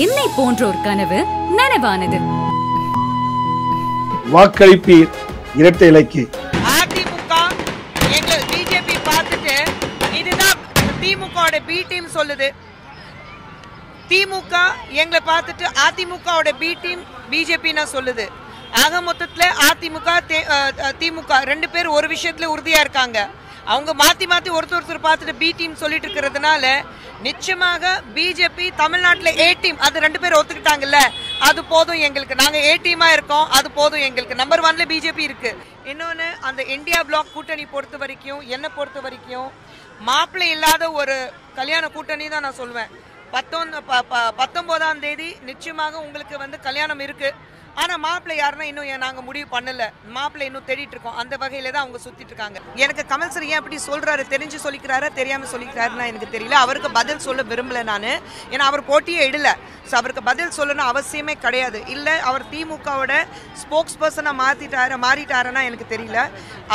என்னை போன்றோர் கனவு நனவானது. வாக்களிப்பீர் இரட்டை இலைக்கு. அதிமுக எங்கள் பிஜேபி பார்த்துட்டு இதுதான் திமுக பி டீம் சொல்லுது. திமுக எங்களை பார்த்துட்டு அதிமுக பி டீம் பிஜேபின்னு சொல்லுது. ஆக மொத்தத்தில் அதிமுக திமுக ரெண்டு பேர் ஒரு விஷயத்துல உறுதியா இருக்காங்க. அவங்க மாத்தி மாத்தி ஒருத்தர் பார்த்துட்டு பி டீம் சொல்லிட்டு இருக்கிறதுனால நிச்சயமாக பிஜேபி தமிழ்நாட்டில் ஏ டீம் அது ரெண்டு பேரும் ஒத்துக்கிட்டாங்கல்ல, அது போதும் எங்களுக்கு. நாங்கள் ஏ டீமா இருக்கோம், அது போதும் எங்களுக்கு. நம்பர் 1ல பிஜேபி இருக்கு. இன்னொன்று அந்த இந்தியா பிளாக் கூட்டணி பொறுத்த வரைக்கும் என்னை பொறுத்த வரைக்கும் மாப்பிள்ளை இல்லாத ஒரு கல்யாண கூட்டணி தான் நான் சொல்வேன். 19ஆம் தேதி நிச்சயமாக உங்களுக்கு கல்யாணம் இருக்கு. ஆனா மாப்பிள்ளை யாருன்னா இன்னும் நாங்க முடிவு பண்ணல. மாப்பிள்ளை இன்னும் தேடிட்டு இருக்கோம். அந்த வகையில தான் அவங்க சுத்திட்டு இருக்காங்க. எனக்கு கமல் சார் ஏன் அப்படி சொல்றாரு, தெரிஞ்சு சொல்லிக்கிறாரா தெரியாம சொல்லிக்கிறாருன்னா எனக்கு தெரியல. அவருக்கு பதில் சொல்ல விரும்பல நானு. ஏன்னா அவர் போட்டியே இடல. ஸோ அவருக்கு பதில் சொல்லணும் அவசியமே கிடையாது. இல்லை அவர் திமுகவோட ஸ்போக்ஸ் பர்சனாக மாறிட்டாருன்னா எனக்கு தெரியல.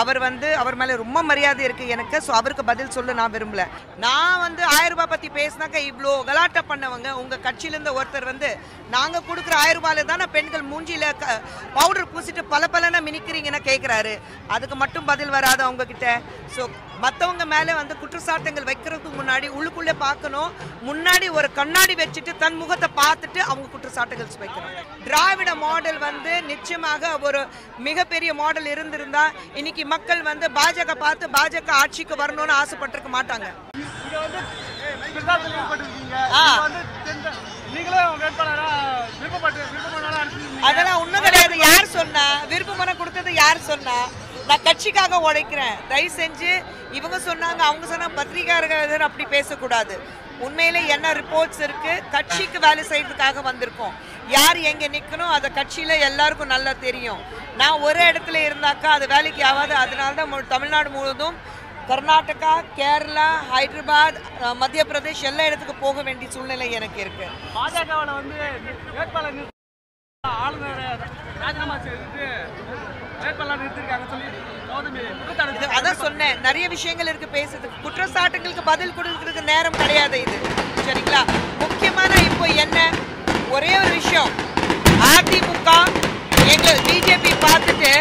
அவர் மேலே ரொம்ப மரியாதை இருக்குது எனக்கு. ஸோ அவருக்கு பதில் சொல்ல நான் விரும்பல. நான் 1000 ரூபாய் பற்றி பேசினாக்கா இவ்வளோ கலாட்டா பண்ணவங்க உங்கள் கட்சியிலேருந்து ஒருத்தர் நாங்கள் கொடுக்குற 1000 ரூபாயில தானே பெண்கள் மூஞ்சியில் பவுடர் பூசிட்டு பல மினிக்கிறீங்கன்னா கேட்குறாரு. அதுக்கு மட்டும் பதில் வராது அவங்கக்கிட்ட. ஸோ மற்றவங்க மேலே குற்றச்சாட்டுகள் வைக்கிறதுக்கு முன்னாடி உள்ளுக்குள்ளே பார்க்கணும். முன்னாடி ஒரு கண்ணாடி வச்சுட்டு தன் முகத்தை பார்த்துட்டு அவங்க குற்றச்சாட்டுகள் வைக்கணும். திராவிட மாடல் நிச்சயமாக ஒரு மிகப்பெரிய மாடல் இருந்திருந்தா இன்னைக்கு மக்கள் பாஜக பார்த்து பாஜக ஆட்சிக்கு வரணும்னு ஆசைப்பட்டிருக்க மாட்டாங்க. அதெல்லாம் ஒண்ணும் கிடையாது. யார் சொன்னா விருப்பமான கொடுத்தது? யார் சொன்னா? நான் கட்சிக்காக உழைக்கிறேன். தயவு செஞ்சு இவங்க சொன்னாங்க அவங்க சொன்னாங்க பத்திரிகையாளர்கள் அப்படி பேசக்கூடாது. உண்மையிலே என்ன ரிப்போர்ட்ஸ் இருக்கு, கட்சிக்கு வேலை செய்யறதுக்காக வந்திருக்கோம். யார் எங்க நிக்கணும் அதை கட்சியில எல்லாருக்கும் நல்லா தெரியும். நான் ஒரு இடத்துல இருந்தாக்கா அது வேலைக்கு ஆகாது. அதனாலதான் தமிழ்நாடு முழுவதும் கர்நாடகா, கேரளா, ஹைதராபாத், மத்திய பிரதேஷ் எல்லா இடத்துக்கு போக வேண்டிய சூழ்நிலை எனக்கு இருக்கு. அதான் சொன்னேன், நிறைய விஷயங்கள் இருக்கு பேசுறதுக்கு. குற்றச்சாட்டுகளுக்கு பதில் கொடுக்கறதுக்கு நேரம் கிடையாது இது, சரிங்களா? முக்கியமான இப்போ என்ன ஒரே ஒரு விஷயம், அதிமுக எங்கள் பிஜேபி பார்த்துட்டு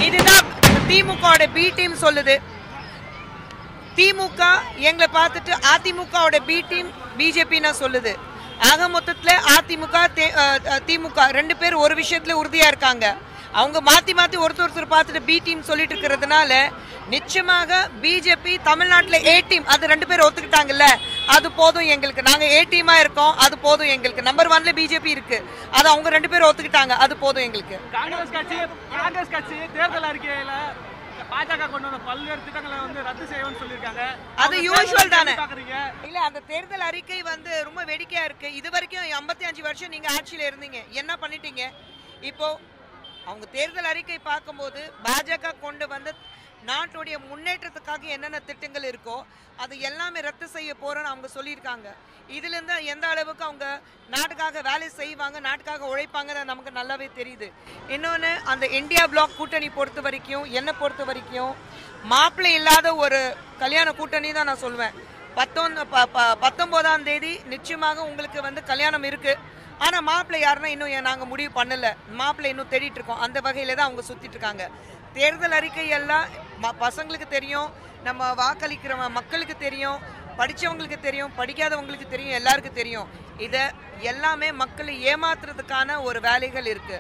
இதுதான் திமுக பி டீம் சொல்லுது. திமுக எங்களை பார்த்துட்டு அதிமுக பி டீம் பிஜேபின்னு சொல்லுது. ஆக மொத்தத்தில் அதிமுக திமுக ரெண்டு பேர் ஒரு விஷயத்துல உறுதியா இருக்காங்க. அவங்க மாத்தி மாத்தி ஒருத்தர் பார்த்துட்டு பி டீம் சொல்லிட்டு இருக்கிறதுனால நிச்சயமாக பிஜேபி தமிழ்நாட்டில் ஏ டீம் அது ரெண்டு பேரும் ஒத்துக்கிட்டாங்கல்ல, அது போதும் எங்களுக்கு. நாங்க ஏ டீமா இருக்கோம், அது போதும் எங்களுக்கு. நம்பர் 1ல பிஜேபி இருக்கு, அது அவங்க ரெண்டு பேரும் ஒத்துக்கிட்டாங்க, அது போதும் எங்களுக்கு. காங்கிரஸ் கட்சி தேர்தல் அறிக்கையில பாஜக கொண்டு வந்த பல்வேறு திட்டங்களை ரத்து செய்யணும்னு சொல்லிருக்காங்க. அது யூசுவல் தானே. இல்ல அந்த தேர்தல் அறிக்கை ரொம்ப வேடிக்கையா இருக்கு. இது வரைக்கும் 55 வருஷம் நீங்க ஆட்சியில இருந்தீங்க, என்ன பண்ணிட்டீங்க? இப்போ அவங்க தேர்தல் அறிக்கை பார்க்கும்போது பாஜக கொண்டு நாட்டுடைய முன்னேற்றத்துக்காக என்னென்ன திட்டங்கள் இருக்கோ அது எல்லாமே ரத்து செய்ய போறோன்னு அவங்க சொல்லியிருக்காங்க. இதுல இருந்து எந்த அளவுக்கு அவங்க நாட்டுக்காக வேலை செய்வாங்க, நாட்டுக்காக உழைப்பாங்க நமக்கு நல்லாவே தெரியுது. இன்னொன்று அந்த இந்தியா பிளாக் கூட்டணி பொறுத்த வரைக்கும் என்னை பொறுத்த வரைக்கும் மாப்பிள்ளை இல்லாத ஒரு கல்யாண கூட்டணி தான் நான் சொல்வேன். 19ஆம் தேதி நிச்சயமாக உங்களுக்கு கல்யாணம் இருக்கு. ஆனா மாப்பிள்ளை யாருன்னா இன்னும் நாங்க முடிவு பண்ணல. மாப்பிள்ளை இன்னும் தேடிட்டு இருக்கோம். அந்த வகையில தான் அவங்க சுத்திட்டு இருக்காங்க. தேர்தல் அறிக்கை எல்லாம் பசங்களுக்கு தெரியும், நம்ம வாக்களிக்கிற மக்களுக்கு தெரியும், படிச்சவங்களுக்கு தெரியும், படிக்காதவங்களுக்கு தெரியும், எல்லாருக்கும் தெரியும். இதை எல்லாமே மக்களை ஏமாத்துறதுக்கான ஒரு வேலைகள் இருக்கு.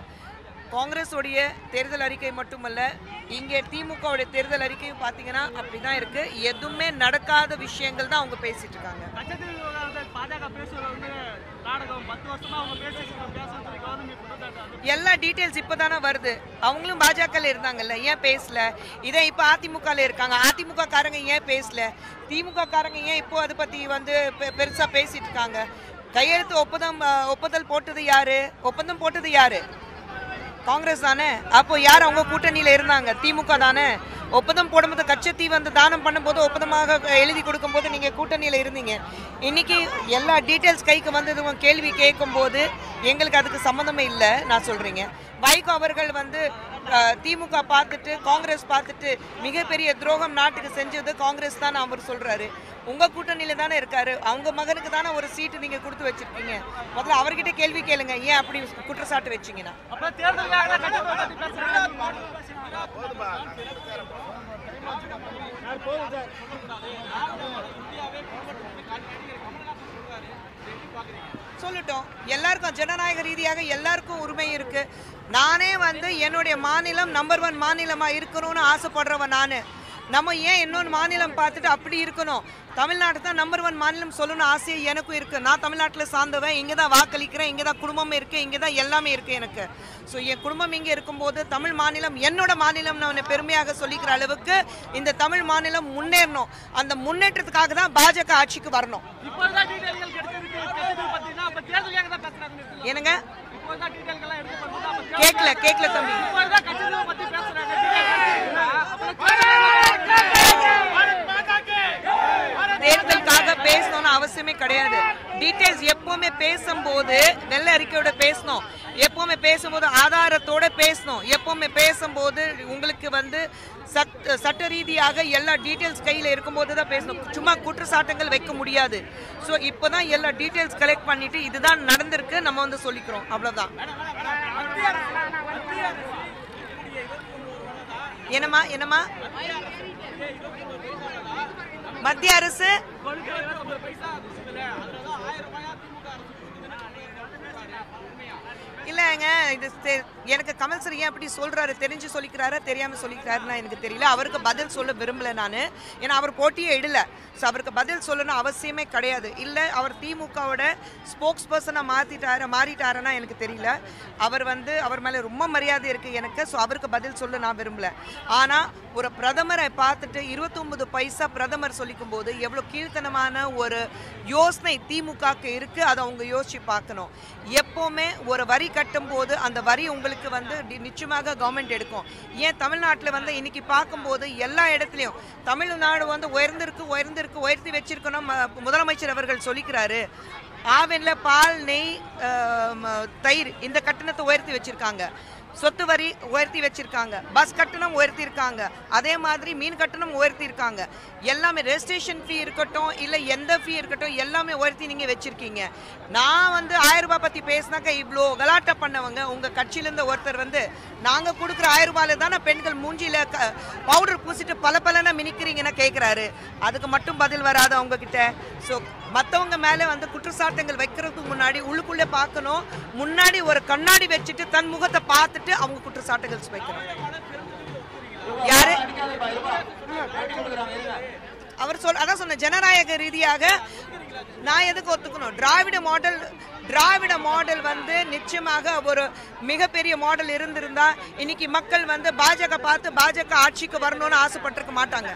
காங்கிரஸோடைய தேர்தல் அறிக்கை மட்டுமல்ல, இங்கே திமுகவுடைய தேர்தல் அறிக்கையும் பார்த்தீங்கன்னா அப்படிதான் இருக்கு. எதுவுமே நடக்காத விஷயங்கள் தான் அவங்க பேசிட்டு இருக்காங்க. எல்லா டீட்டெயில்ஸ் இப்பதானே வருது. அவங்களும் பாஜகல இருந்தாங்கல்ல, ஏன் பேசல? இதே இப்ப அதிமுகல இருக்காங்க, அதிமுக காரங்க ஏன் பேசல? திமுக காரங்க ஏன் இப்போ அதை பத்தி பெருசா பேசிட்டு இருக்காங்க? கையெழுத்து ஒப்புதல் போட்டது யாரு? ஒப்பந்தம் போட்டது யாரு? காங்கிரஸ் தானே. அப்போ யார் அவங்க கூட்டணியில இருந்தாங்க? திமுக தானே. ஒப்பந்தம் போடும்போது கட்சத்தி தானம் பண்ணும்போது ஒப்பந்தமாக எழுதி கொடுக்கும் போது நீங்க கூட்டணியில இருந்தீங்க. இன்னைக்கு எல்லா டீட்டெயில்ஸ் கைக்கு வந்தது கேள்வி கேட்கும் போது எங்களுக்கு அதுக்கு சம்மந்தமே இல்லை நான் சொல்றீங்க. வைகோ அவர்கள் திமுக பார்த்துட்டு காங்கிரஸ் பார்த்துட்டு மிகப்பெரிய துரோகம் நாட்டுக்கு செஞ்சது காங்கிரஸ் தான் அவர் சொல்றாரு. உங்க கூட்டணியில தானே இருக்காரு, அவங்க மகனுக்கு தானே ஒரு சீட்டு நீங்க கொடுத்து வச்சிருக்கீங்க. முதல்ல அவர்கிட்ட கேள்வி கேளுங்க, ஏன் அப்படி குற்றச்சாட்டு வச்சீங்கன்னா. சொல்லட்டும், எல்லாருக்கும் ஜனநாயக ரீதியாக எல்லாருக்கும் உரிமை இருக்கு. நானே வந்து என்னுடைய மாநிலம் நம்பர் 1 மாநிலமா இருக்கணும்னு ஆசைப்படுறவன் நானு. நம்ம ஏன் இன்னொன்று மாநிலம் பார்த்துட்டு அப்படி இருக்கணும்? தமிழ்நாடு தான் நம்பர் 1 மாநிலம் சொல்லணும்னு ஆசையை எனக்கும் இருக்குது. நான் தமிழ்நாட்டில் சார்ந்தவன், இங்கே தான் வாக்களிக்கிறேன், இங்கே தான் குடும்பம் இருக்குது, இங்கே தான் எல்லாமே இருக்குது எனக்கு. ஸோ என் குடும்பம் இங்கே இருக்கும்போது தமிழ் மாநிலம் என்னோட மாநிலம் நான் பெருமையாக சொல்லிக்கிற அளவுக்கு இந்த தமிழ் மாநிலம் முன்னேறணும். அந்த முன்னேற்றத்துக்காக தான் பாஜக ஆட்சிக்கு வரணும். என்னங்க கேட்கல தம்பி. தேர்தலுக்காக பேசணும்னு அவசியமே கிடையாது. டீடைல்ஸ் எப்பவுமே பேசும்போது வெள்ள அறிக்கையோட பேசணும், எப்பவுமே பேசும்போது ஆதாரத்தோட பேசணும், எப்பவுமே பேசும்போது உங்களுக்கு வந்து சட்ட ரீதியாக எல்லா டீடைல்ஸ் கையில் இருக்கும்போது தான் பேசணும். சும்மா குற்றச்சாட்டுகள் வைக்க முடியாது. ஸோ இப்போதான் எல்லா டீடைல்ஸ் கலெக்ட் பண்ணிட்டு இதுதான் நடந்திருக்கு நம்ம வந்து சொல்லிக்கிறோம், அவ்வளவுதான். என்னமா மத்திய அரசு இல்லைங்க, இது எனக்கு கமல் சார் ஏன் அப்படி சொல்றாரு, தெரிஞ்சு சொல்லிக்கிறாரா தெரியாம சொல்லிக்கிறாருன்னா எனக்கு தெரியல. அவருக்கு பதில் சொல்ல விரும்பல நான், ஏன்னா அவர் போட்டியே இடல. ஸோ அவருக்கு பதில் சொல்லணும் அவசியமே கிடையாது. இல்லை அவர் திமுகவோட ஸ்போக்ஸ் பர்சனாக மாறிட்டாருன்னா எனக்கு தெரியல. அவர் மேலே ரொம்ப மரியாதை இருக்குது எனக்கு. ஸோ அவருக்கு பதில் சொல்ல நான் விரும்பல. ஆனால் ஒரு பிரதமரை பார்த்துட்டு 29 பைசா பிரதமர் சொல்லிக்கும் போது எவ்வளோ கீழ்த்தனமான ஒரு யோசனை திமுகக்கு இருக்குது, அதை அவங்க யோசிச்சு பார்க்கணும். எப்போவுமே ஒரு வரி கட்டும் போது அந்த வரி உங்களுக்கு வந்து நிச்சயமாக கவர்மெண்ட் எடுக்கும். ஏன் தமிழ்நாட்டில் வந்து இன்னைக்கு பார்க்கும்போது எல்லா இடத்துலையும் தமிழ்நாடு வந்து உயர்த்தி வச்சிருக்கணும். முதலமைச்சர் அவர்கள் சொல்லிக்கிறாரு, ஆவின்ல பால், நெய், தயிர் இந்த கட்டணத்தை உயர்த்தி வச்சிருக்காங்க, சொத்து வரி உயர்த்தி வச்சிருக்காங்க, பஸ் கட்டணம் உயர்த்தி இருக்காங்க, அதே மாதிரி மீன் கட்டணம் உயர்த்தி இருக்காங்க. எல்லாமே ரெஜிஸ்ட்ரேஷன் ஃபீ இருக்கட்டும், இல்லை எந்த ஃபீ இருக்கட்டும், எல்லாமே உயர்த்தி நீங்கள் வச்சிருக்கீங்க. நான் வந்து 1000 ரூபாய் பற்றி பேசினாக்கா இவ்வளோ கலாட்டா பண்ணவங்க உங்கள் கட்சியிலேருந்து ஒருத்தர் வந்து நாங்கள் கொடுக்குற 1000 ரூபாயில தானே பெண்கள் மூஞ்சியில் பவுடர் பூசிட்டு பல மினிக்கிறீங்கன்னா கேட்குறாரு. அதுக்கு மட்டும் பதில் வராது அவங்கக்கிட்ட. ஸோ மற்றவங்க மேலே வந்து குற்றச்சாட்டுகள் வைக்கிறதுக்கு முன்னாடி உள்ளுக்குள்ளே பார்க்கணும். முன்னாடி ஒரு கண்ணாடி வச்சுட்டு தன் முகத்தை பார்த்துட்டு அவங்க குற்றச்சாட்டுகள் வைக்கணும். யாரு அவர் அதான் சொன்ன, ஜனநாயக ரீதியாக நான் எதுக்கு ஒத்துக்கணும்? திராவிட மாடல் வந்து நிச்சயமாக ஒரு மிகப்பெரிய மாடல் இருந்திருந்தா இன்னைக்கு மக்கள் வந்து பாஜக பார்த்து பாஜக ஆட்சிக்கு வரணும்னு ஆசைப்பட்டிருக்க மாட்டாங்க.